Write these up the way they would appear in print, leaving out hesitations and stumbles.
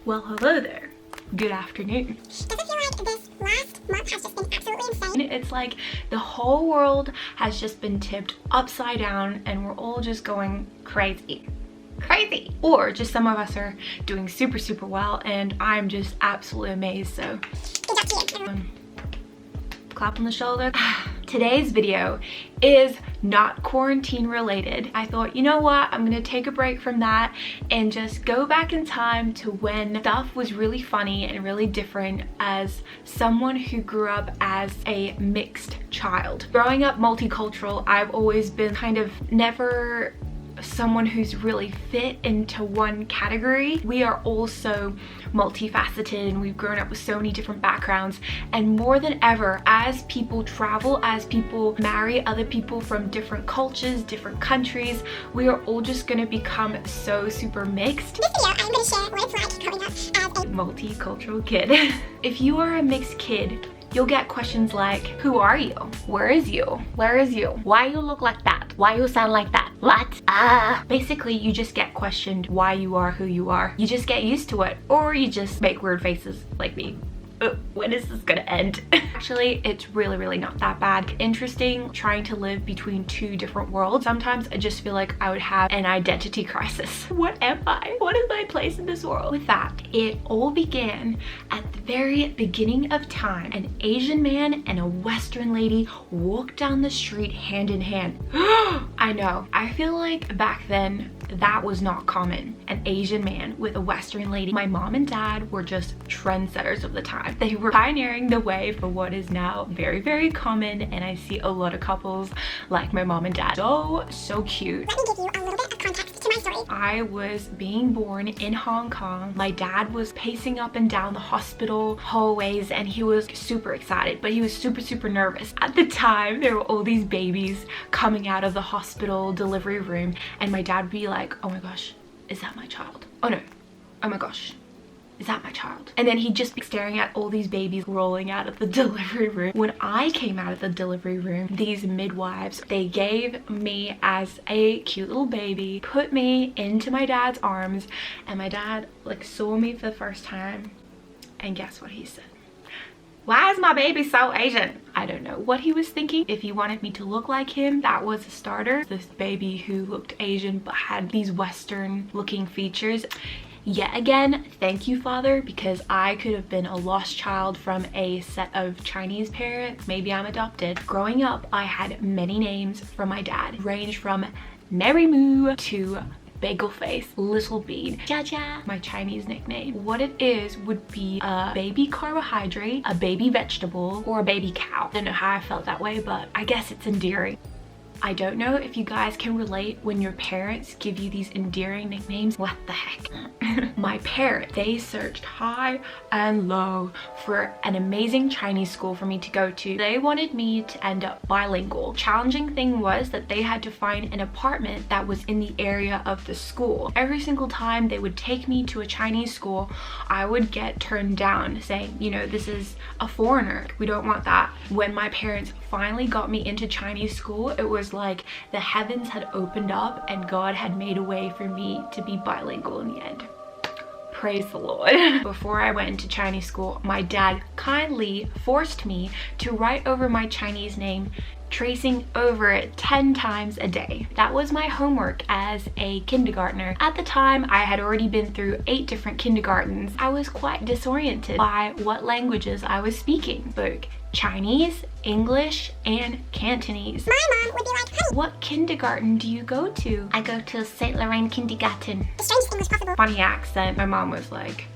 Well, hello there. Good afternoon. Does it feel like this last month has just been absolutely insane? It's like the whole world has just been tipped upside down and we're all just going crazy. Crazy! Or just some of us are doing super well and I'm just absolutely amazed, so Good job to you. clap on the shoulder. Today's video is not quarantine related. I thought, you know what, I'm gonna take a break from that and just go back in time to when stuff was really funny and really different as someone who grew up as a mixed child. Growing up multicultural, I've always been kind of never someone who's really fit into one category. We are also multifaceted and we've grown up with so many different backgrounds, and more than ever, as people travel, as people marry other people from different cultures, different countries, we are all just gonna become so super mixed. In this video, I'm going to share what it's like growing up as a Multicultural kid. If you are a mixed kid, you'll get questions like, who are you? Where is you? Where is you? Why you look like that? Why you sound like that? What? Basically, you just get questioned why you are who you are. You just get used to it, or you just make weird faces like me. When is this gonna end? Actually, it's really not that bad. Interesting trying to live between two different worlds. Sometimes I just feel like I would have an identity crisis. What am I? What is my place in this world? With that, it all began at the very beginning of time. An Asian man and a Western lady walked down the street hand in hand. I know, I feel like back then that was not common. An Asian man with a Western lady. My mom and dad were just trendsetters of the time. They were pioneering the way for what is now very common, and I see a lot of couples like my mom and dad. So cute. Let me give you a little bit of context to my story. I was being born in Hong Kong. My dad was pacing up and down the hospital hallways and he was super excited, but he was super nervous. At the time, there were all these babies coming out of the hospital delivery room, and my dad would be like, oh my gosh, is that my child? Oh no, oh my gosh, is that my child? And then he'd just be staring at all these babies rolling out of the delivery room. When I came out of the delivery room, these midwives, they gave me as a cute little baby, put me into my dad's arms, and my dad like saw me for the first time, and guess what he said? Why is my baby so Asian? I don't know what he was thinking. If he wanted me to look like him, that was a starter. This baby who looked Asian but had these Western looking features. Yet again, thank you, Father, because I could have been a lost child from a set of Chinese parents. Maybe I'm adopted. Growing up, I had many names from my dad. Ranged from Mary Moo to Bagel Face, Little Bean, Jia, my Chinese nickname. What it is would be a baby carbohydrate, a baby vegetable, or a baby cow. I don't know how I felt that way, but I guess it's endearing. I don't know if you guys can relate when your parents give you these endearing nicknames. What the heck? My parents, they searched high and low for an amazing Chinese school for me to go to. They wanted me to end up bilingual. Challenging thing was that they had to find an apartment that was in the area of the school. Every single time they would take me to a Chinese school, I would get turned down saying, you know, this is a foreigner. We don't want that. When my parents finally got me into Chinese school, it was like the heavens had opened up and God had made a way for me to be bilingual in the end. Praise the Lord. Before I went into Chinese school, my dad kindly forced me to write over my Chinese name, tracing over it 10 times a day. That was my homework as a kindergartner. At the time, I had already been through 8 different kindergartens. I was quite disoriented by what languages I was speaking. Spoke Chinese, English, and Cantonese. My mom would be like, honey, what kindergarten do you go to? I go to St. Lorraine Kindergarten. the strangest English possible. Funny accent. My mom was like,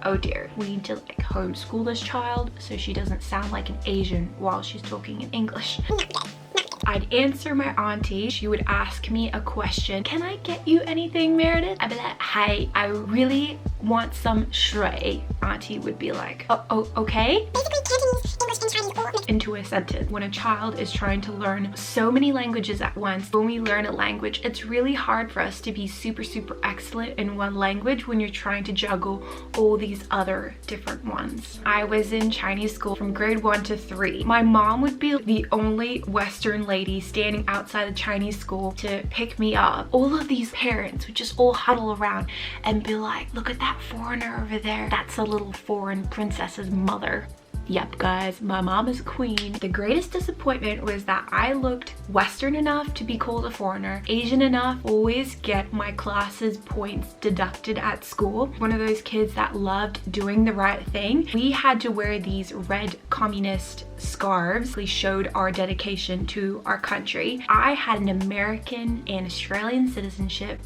oh dear, we need to like homeschool this child so she doesn't sound like an Asian while she's talking in English. Not gay, not gay. I'd answer my auntie. She would ask me a question. Can I get you anything, Meredith? I'd be like, hey, I really want some shui. Auntie would be like, oh okay. Basically, Cantonese English and Chinese or mixed into a sentence. When a child is trying to learn so many languages at once, when we learn a language, it's really hard for us to be super excellent in one language when you're trying to juggle all these other different ones. I was in Chinese school from grade 1 to 3. My mom would be the only Western lady standing outside the Chinese school to pick me up. All of these parents would just all huddle around and be like, look at that foreigner over there. That's a little foreign princess's mother. Yep, guys, my mom is a queen. The greatest disappointment was that I looked Western enough to be called a foreigner, Asian enough, always get my class's points deducted at school. One of those kids that loved doing the right thing. We had to wear these red communist scarves. We showed our dedication to our country. I had an American and Australian citizenship.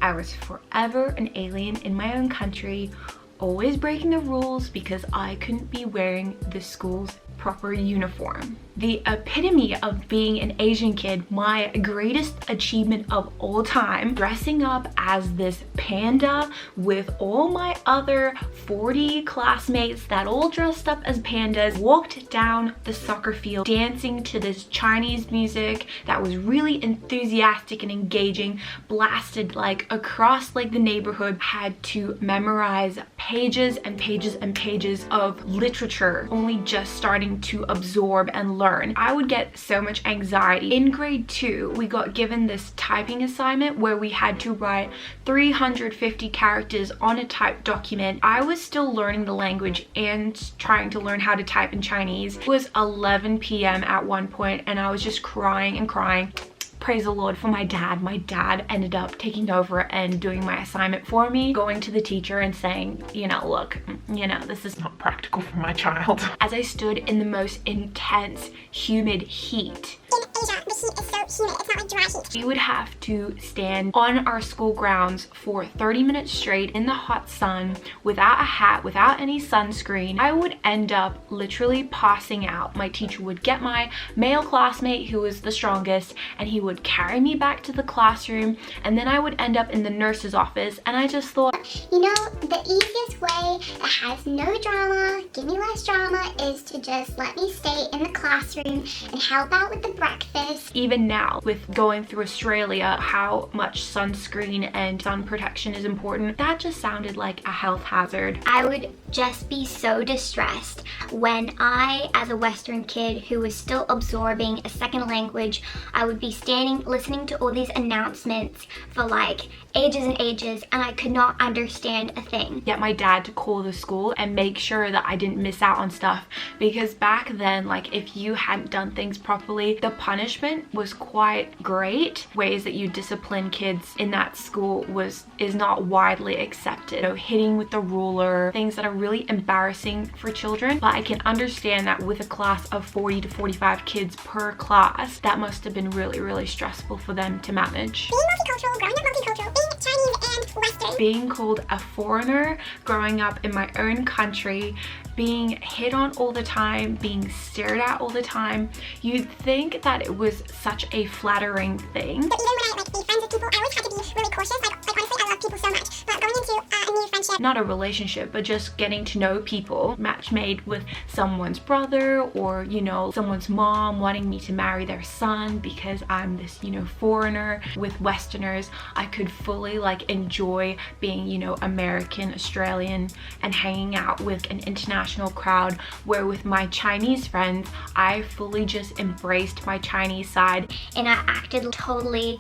I was forever an alien in my own country, always breaking the rules because I couldn't be wearing the school's proper uniform. The epitome of being an Asian kid, my greatest achievement of all time, dressing up as this panda with all my other 40 classmates that all dressed up as pandas, walked down the soccer field dancing to this Chinese music that was really enthusiastic and engaging, blasted like across like the neighborhood, had to memorize pages and pages and pages of literature, only just starting to absorb and learn. I would get so much anxiety. In grade 2, we got given this typing assignment where we had to write 350 characters on a typed document. I was still learning the language and trying to learn how to type in Chinese. It was 11 p.m. at one point and I was just crying and crying. Praise the Lord for my dad. My dad ended up taking over and doing my assignment for me, going to the teacher and saying, you know, look, you know, this is not practical for my child. As I stood in the most intense, humid heat. in Asia, the heat is so humid. It's not like dry heat. We would have to stand on our school grounds for 30 minutes straight in the hot sun without a hat, without any sunscreen. I would end up literally passing out. My teacher would get my male classmate who was the strongest and he would carry me back to the classroom, and then I would end up in the nurse's office, and I just thought, you know, the easiest way that has no drama, give me less drama, is to just let me stay in the classroom and help out with the breakfast. even now with going through Australia, how much sunscreen and sun protection is important, that just sounded like a health hazard. I would just be so distressed when I, as a Western kid who was still absorbing a second language, I would be standing listening to all these announcements for like ages and ages, and I could not understand a thing. Get my dad to call the school and make sure that I didn't miss out on stuff, because back then, like, if you hadn't done things properly, the punishment was quite great. Ways that you discipline kids in that school is not widely accepted. So hitting with the ruler, things that are really embarrassing for children. But I can understand that with a class of 40 to 45 kids per class, that must have been really, really stressful for them to manage. Being multicultural, growing up multicultural, being Chinese and Western. Being called a foreigner, growing up in my own country, being hit on all the time, being stared at all the time, you'd think that it was such a flattering thing. But even when I like made friends with people, I always had to be really cautious. Like honestly, I love people so much. But going into a new friendship, Not a relationship, but just getting to know people. Match made with someone's brother, or, you know, someone's mom wanting me to marry their son because I'm this, you know, foreigner. With Westerners, I could fully like enjoy being, you know, American, Australian, and hanging out with an international crowd, where with my Chinese friends, I fully just embraced my Chinese side. And I acted totally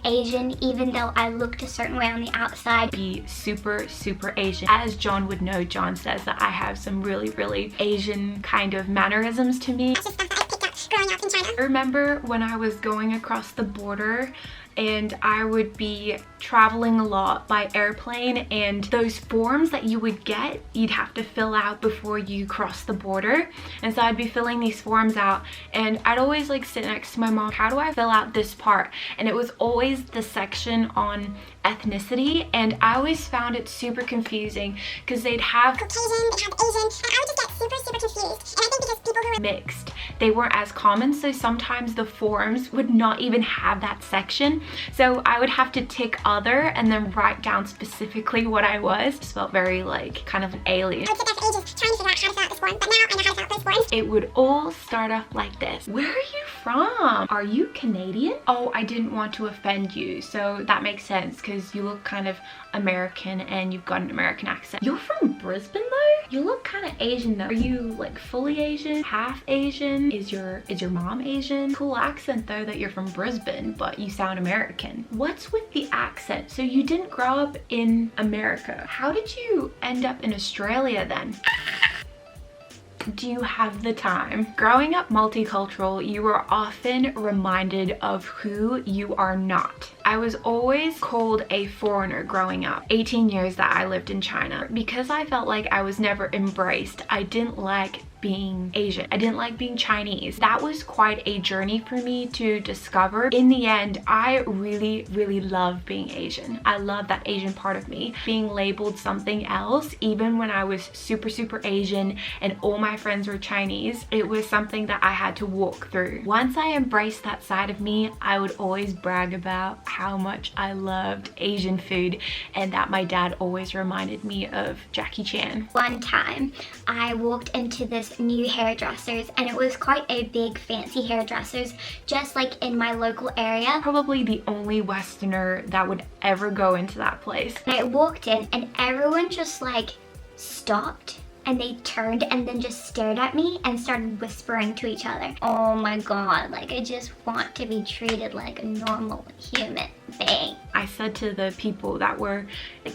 Asian, even though I looked a certain way on the outside. Be super Asian. As John would know, John says that I have some really Asian kind of mannerisms to me. that's just stuff that I picked up growing up in China. I remember when I was going across the border and I would be traveling a lot by airplane, and those forms that you would get, you'd have to fill out before you cross the border. And so I'd be filling these forms out, and I'd always like sit next to my mom, how do I fill out this part? And it was always the section on ethnicity, and I always found it super confusing because they'd have Caucasian, they have Asian, and I would just get super confused. And I think because people who are mixed, they weren't as common, so sometimes the forms would not even have that section. So I would have to tick other and then write down specifically what I was. Just felt very like kind of an alien. I would sit there for ages trying to figure out how to fill out this form, but now I know how to fill out those forms. It would all start off like this. Where are you from? Are you Canadian? Oh, I didn't want to offend you, so that makes sense because you look kind of American and you've got an American accent. You're from Brisbane though? You look kind of Asian though. Are you like fully Asian? Half Asian? Is your mom Asian? Cool accent though that you're from Brisbane, but you sound American. What's with the accent? So you didn't grow up in America. How did you end up in Australia then? Do you have the time? Growing up multicultural, you are often reminded of who you are not. I was always called a foreigner growing up. 18 years that I lived in China. Because I felt like I was never embraced, I didn't like being Asian. I didn't like being Chinese. That was quite a journey for me to discover. In the end, I really love being Asian. I love that Asian part of me. Being labeled something else, even when I was super Asian and all my friends were Chinese, it was something that I had to walk through. Once I embraced that side of me, I would always brag about how much I loved Asian food and that my dad always reminded me of Jackie Chan. One time I walked into this new hairdressers, and it was quite a big fancy hairdressers just like in my local area. Probably the only Westerner that would ever go into that place. And I walked in and everyone just like stopped and they turned and then just stared at me and started whispering to each other. Oh my god, like I just want to be treated like a normal human being. I said to the people that were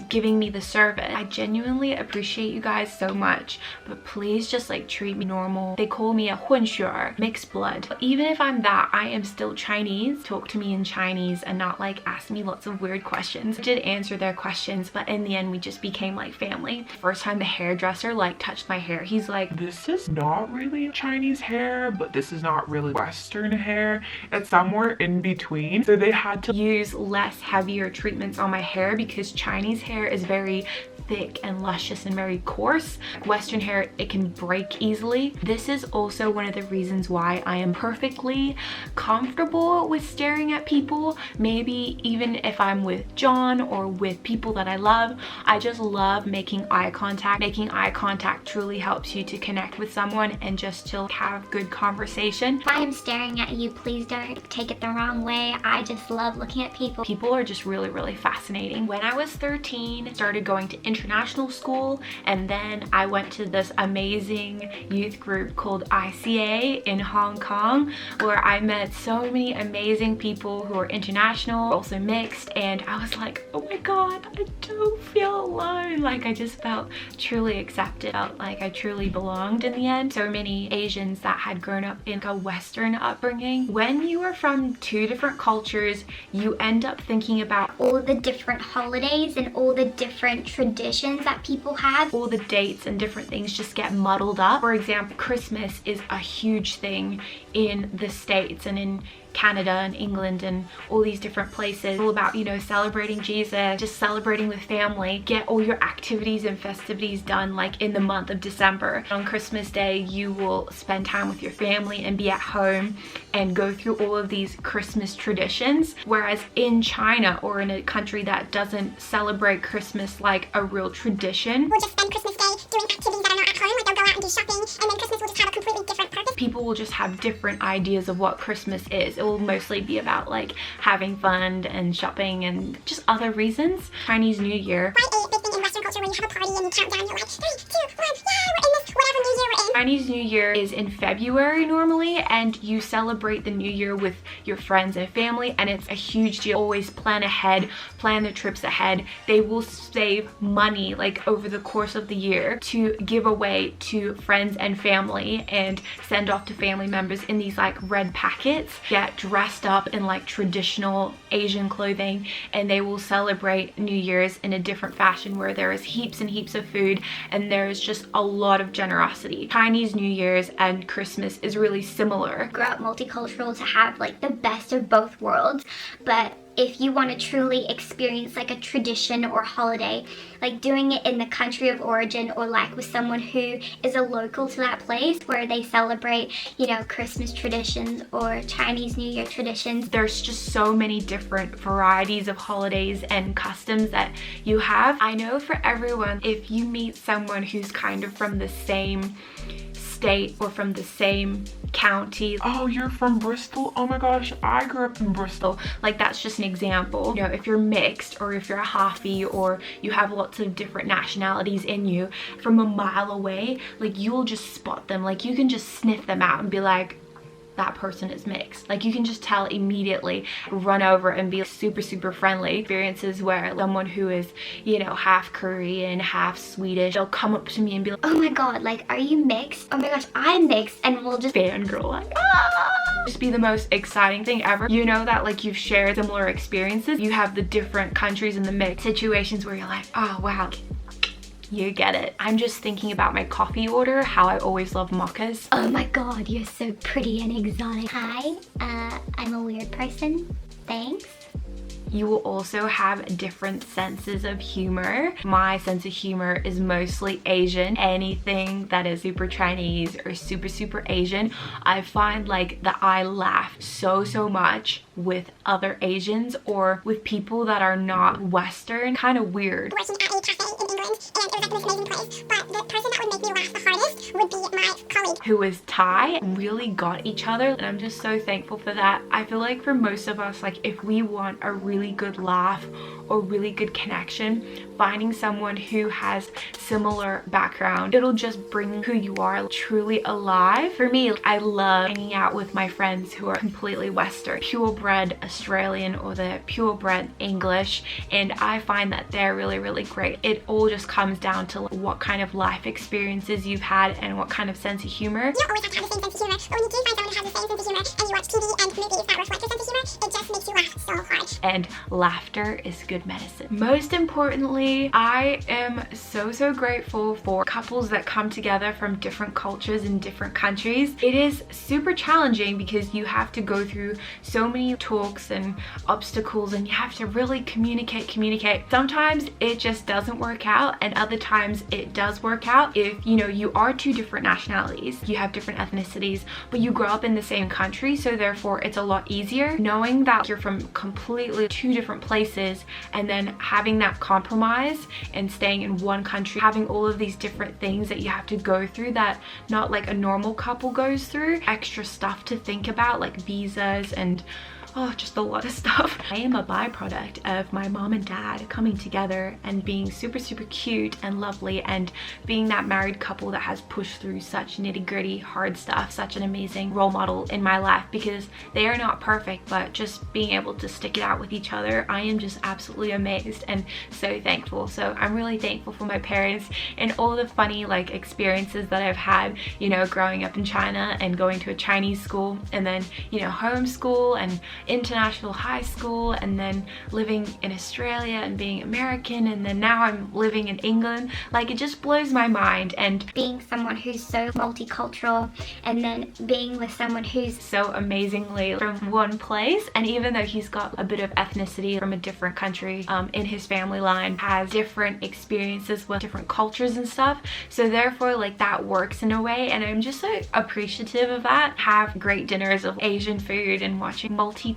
giving me the service, I genuinely appreciate you guys so much, but please just like treat me normal. They call me a 混血儿, mixed blood. But even if I'm that, I am still Chinese. Talk to me in Chinese and not like ask me lots of weird questions. I did answer their questions, but in the end we just became like family. First time the hairdresser like touched my hair, he's like, this is not really Chinese hair, but this is not really Western hair. It's somewhere in between. So they had to use less heavier treatments on my hair because Chinese hair is very thick and luscious and very coarse. Western hair, it can break easily. This is also one of the reasons why I am perfectly comfortable with staring at people. Maybe even if I'm with John or with people that I love, I just love making eye contact. Making eye contact truly helps you to connect with someone and just to have good conversation. If I am staring at you, please don't take it the wrong way. I just love looking at people. People are just really fascinating. When I was 13, I started going to international school, and then I went to this amazing youth group called ICA in Hong Kong, where I met so many amazing people who are international, also mixed, and I was like, oh my god, I don't feel alone. Like I just felt truly accepted, felt like I truly belonged in the end. So many Asians that had grown up in a Western upbringing. When you are from two different cultures, you end up thinking about all the different holidays and all the different traditions that people have. All the dates and different things just get muddled up. For example, Christmas is a huge thing in the States and in Canada and England and all these different places. All about, you know, celebrating Jesus, just celebrating with family. Get all your activities and festivities done like in the month of December. On Christmas Day, you will spend time with your family and be at home and go through all of these Christmas traditions. Whereas in China or in a country that doesn't celebrate Christmas like a real tradition, we'll just spend Christmas Day doing activities that are not at home, like they'll go out and do shopping, and then Christmas will just have a completely different purpose. People will just have different ideas of what Christmas is. It will mostly be about like having fun and shopping and just other reasons. Chinese New Year. Quite a big thing in Western culture where you have a party and you count down, you're like 3, 2, 1, yeah, we're in this whatever New Year we're in. Chinese New Year is in February normally, and you celebrate the New Year with your friends and family, and it's a huge deal. Always plan ahead, plan the trips ahead. They will save money like over the course of the year to give away to friends and family and send off to family members in these like red packets. Get dressed up in like traditional Asian clothing, and they will celebrate New Year's in a different fashion where there is heaps and heaps of food and there is just a lot of generosity. Chinese New Year's and Christmas is really similar. Grew up multicultural to have like the best of both worlds, but if you want to truly experience like a tradition or holiday, like doing it in the country of origin, or like with someone who is a local to that place where they celebrate, you know, Christmas traditions or Chinese New Year traditions. There's just so many different varieties of holidays and customs that you have. I know for everyone, if you meet someone who's kind of from the same state or from the same county. Oh, you're from Bristol? Oh my gosh, I grew up in Bristol. Like, that's just an example. You know, if you're mixed, or if you're a halfie, or you have lots of different nationalities in you, from a mile away, like, you will just spot them. Like, you can just sniff them out and be like, that person is mixed. Like, you can just tell immediately, run over and be super, super friendly. Experiences where someone who is, you know, half Korean, half Swedish, they'll come up to me and be like, oh my god, like, are you mixed? Oh my gosh, I'm mixed. And we'll just fangirl, like, ah! Just be the most exciting thing ever. You know that, like, you've shared similar experiences. You have the different countries and the mixed situations where you're like, oh wow, you get it. I'm just thinking about my coffee order, how I always love mochas. oh my god, you're so pretty and exotic. Hi, I'm a weird person. Thanks. You will also have different senses of humor. My sense of humor is mostly Asian. Anything that is super Chinese or super, super Asian, I find like that I laugh so much with other Asians or with people that are not Western. Kind of weird. Working at a cafe in England, and it was like the most amazing place, but the person that would make me laugh the hardest would be my colleague, who is Thai, and really got each other, and I'm just so thankful for that. I feel like for most of us, like, if we want a really good laugh or really good connection, finding someone who has similar background, it'll just bring who you are truly alive. For me, I love hanging out with my friends who are completely Western, purebred Australian, or the purebred English, and I find that they're really, really great. It all just comes down to what kind of life experiences you've had and what kind of sense of humor. you don't always have to have the same sense of humor, but when you do find someone who has the same sense of humor and you watch TV and movies that reflect your sense of humor, it just makes you laugh so hard. And laughter is good medicine. Most importantly, I am so grateful for couples that come together from different cultures and different countries. It is super challenging because you have to go through so many talks and obstacles, and you have to really communicate. Sometimes it just doesn't work out, and other times it does work out. If, you know, you are two different nationalities, you have different ethnicities, but you grow up in the same country, so therefore it's a lot easier knowing that you're from completely two different places, and then having that compromise and staying in one country, having all of these different things that you have to go through that not like a normal couple goes through, extra stuff to think about like visas and just a lot of stuff. I am a byproduct of my mom and dad coming together and being super cute and lovely, and being that married couple that has pushed through such nitty-gritty hard stuff. Such an amazing role model in my life, because they are not perfect, but just being able to stick it out with each other, I am just absolutely amazed and so thankful. So I'm really thankful for my parents and all the funny like experiences that I've had, you know, growing up in China and going to a Chinese school, and then, you know, homeschool and international high school, and then living in Australia and being American, and then now I'm living in England. Like, it just blows my mind. And being someone who's so multicultural, and then being with someone who's so amazingly from one place, and even though he's got a bit of ethnicity from a different country in his family line, has different experiences with different cultures and stuff, so therefore like that works in a way, and I'm just so appreciative of that. Have great dinners of Asian food and watching multicultural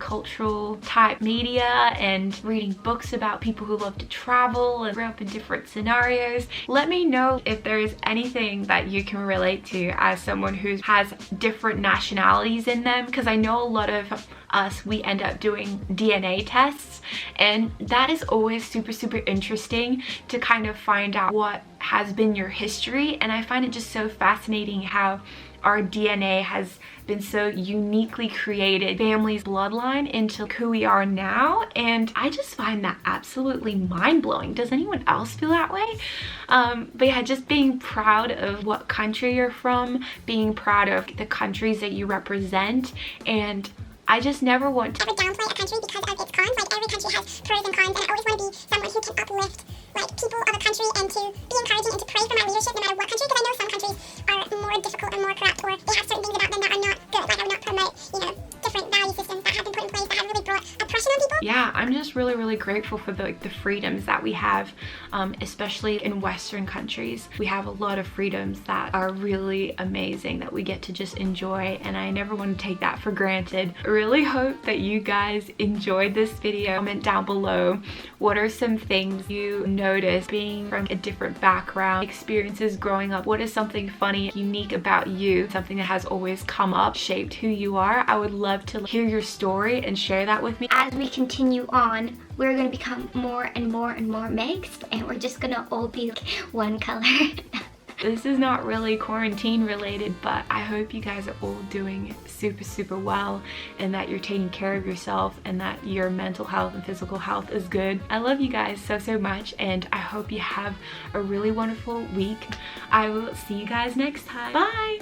type media and reading books about people who love to travel and grow up in different scenarios. Let me know if there is anything that you can relate to as someone who has different nationalities in them, because I know a lot of us, we end up doing DNA tests, and that is always super interesting to kind of find out what has been your history. And I find it just so fascinating how our DNA has been so uniquely created, family's bloodline, into who we are now, and I just find that absolutely mind-blowing. Does anyone else feel that way? But yeah, just being proud of what country you're from, being proud of the countries that you represent, and I just never want to ever downplay a country because of its cons. Like, every country has pros and cons, and I always want to be someone who can uplift like people of a country and to be encouraging and to pray for my leadership no matter what country, because I know some countries are more difficult and more corrupt, or they have certain things about them that are not good. Like, I would not promote, you know, different value systems that have been put in place that have really brought oppression on people. yeah, I'm just really grateful for the freedoms that we have, especially in Western countries. We have a lot of freedoms that are really amazing that we get to just enjoy, and I never want to take that for granted. I really hope that you guys enjoyed this video. Comment down below what are some things you noticed being from a different background, experiences growing up. What is something funny, unique about you, something that has always come up, shaped who you are? I would love to hear your story and share that with me. As we continue on, we're going to become more and more mixed, and we're just going to all be like one color. This is not really quarantine related, but I hope you guys are all doing super well, and that you're taking care of yourself, and that your mental health and physical health is good. I love you guys so much, and I hope you have a really wonderful week. I will see you guys next time. Bye!